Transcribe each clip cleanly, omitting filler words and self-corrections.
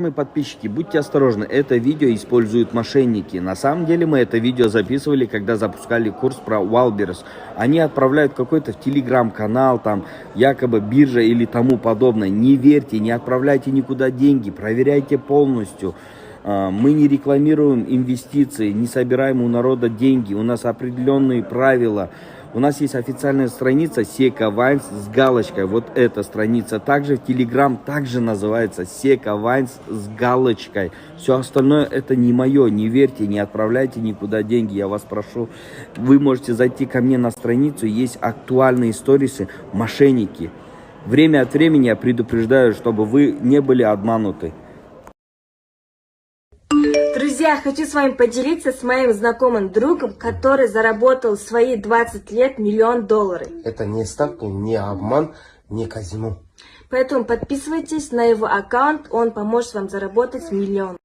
Мои подписчики, будьте осторожны, это видео используют мошенники. На самом деле мы это видео записывали, когда запускали курс про Wildberries. Они отправляют какой-то в телеграм-канал, там якобы биржа или тому подобное. Не верьте, не отправляйте никуда деньги, проверяйте полностью. Мы не рекламируем инвестиции, не собираем у народа деньги, у нас определенные правила. У нас есть официальная страница Seka Vines с галочкой. Вот эта страница. Также в Telegram также называется Seka Vines с галочкой. Все остальное это не мое. Не верьте, не отправляйте никуда деньги. Я вас прошу. Вы можете зайти ко мне на страницу. Есть актуальные сторисы. Мошенники. Время от времени я предупреждаю, чтобы вы не были обмануты. Друзья, хочу с вами поделиться с моим знакомым другом, который заработал в свои 20 лет $1 миллион. Это не ставки, не обман, не казино. Поэтому подписывайтесь на его аккаунт, он поможет вам заработать $1 миллион.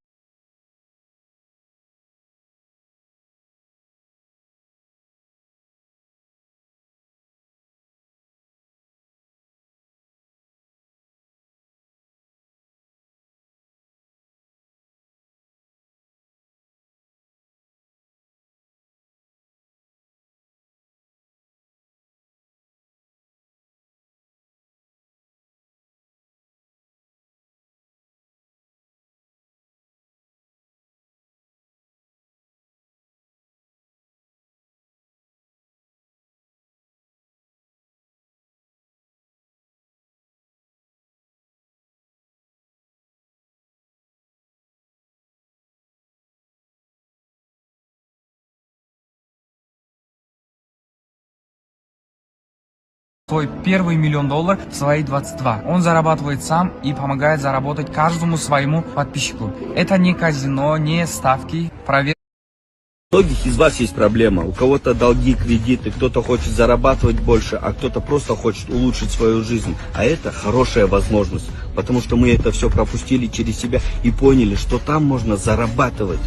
Свой первый $1 миллион в свои 22. Он зарабатывает сам и помогает заработать каждому своему подписчику. Это не казино, не ставки. У многих из вас есть проблема. У кого-то долги, кредиты, кто-то хочет зарабатывать больше, а кто-то просто хочет улучшить свою жизнь. А это хорошая возможность, потому что мы это все пропустили через себя и поняли, что там можно зарабатывать.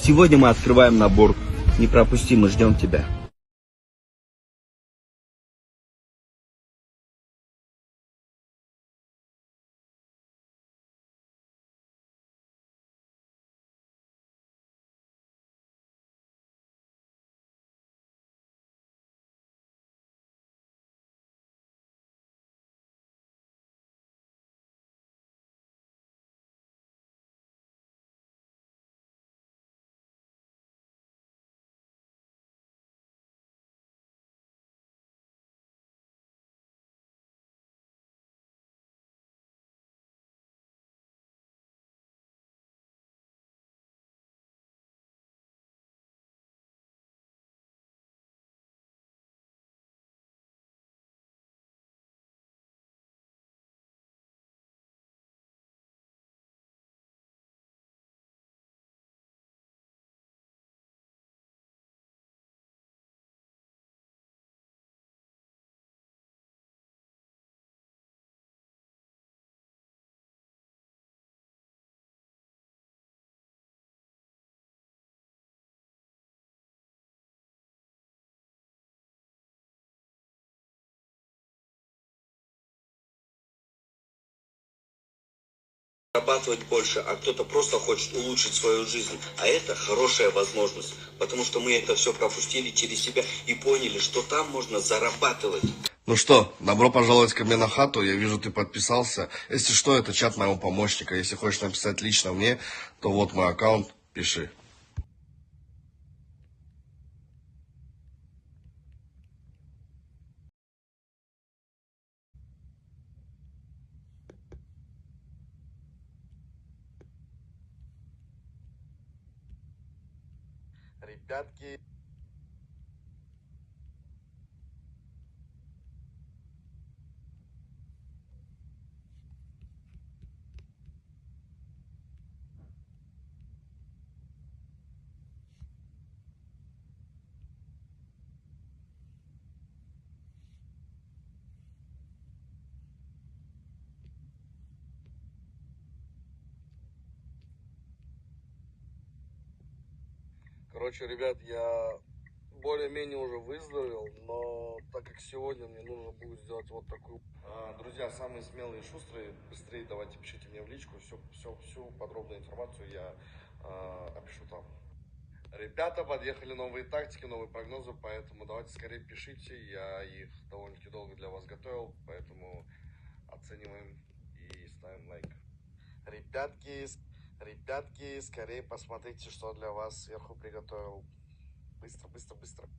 Сегодня мы открываем набор. Не пропусти, мы ждем тебя. Зарабатывать больше, а кто-то просто хочет улучшить свою жизнь. А это хорошая возможность, потому что мы это все пропустили через себя и поняли, что там можно зарабатывать. Ну что, добро пожаловать ко мне на хату. Я вижу, ты подписался. Если что, это чат моего помощника. Если хочешь написать лично мне, то вот мой аккаунт, пиши. Ребятки. Короче, ребят, я более-менее уже выздоровел, но так как сегодня мне нужно будет сделать вот такую... Друзья, самые смелые и шустрые, быстрее давайте пишите мне в личку, всю подробную информацию я опишу там. Ребята, подъехали новые тактики, новые прогнозы, поэтому давайте скорее пишите, я их довольно-таки долго для вас готовил, поэтому оцениваем и ставим лайк. Ребятки, скорее посмотрите, что для вас сверху приготовил. Быстро.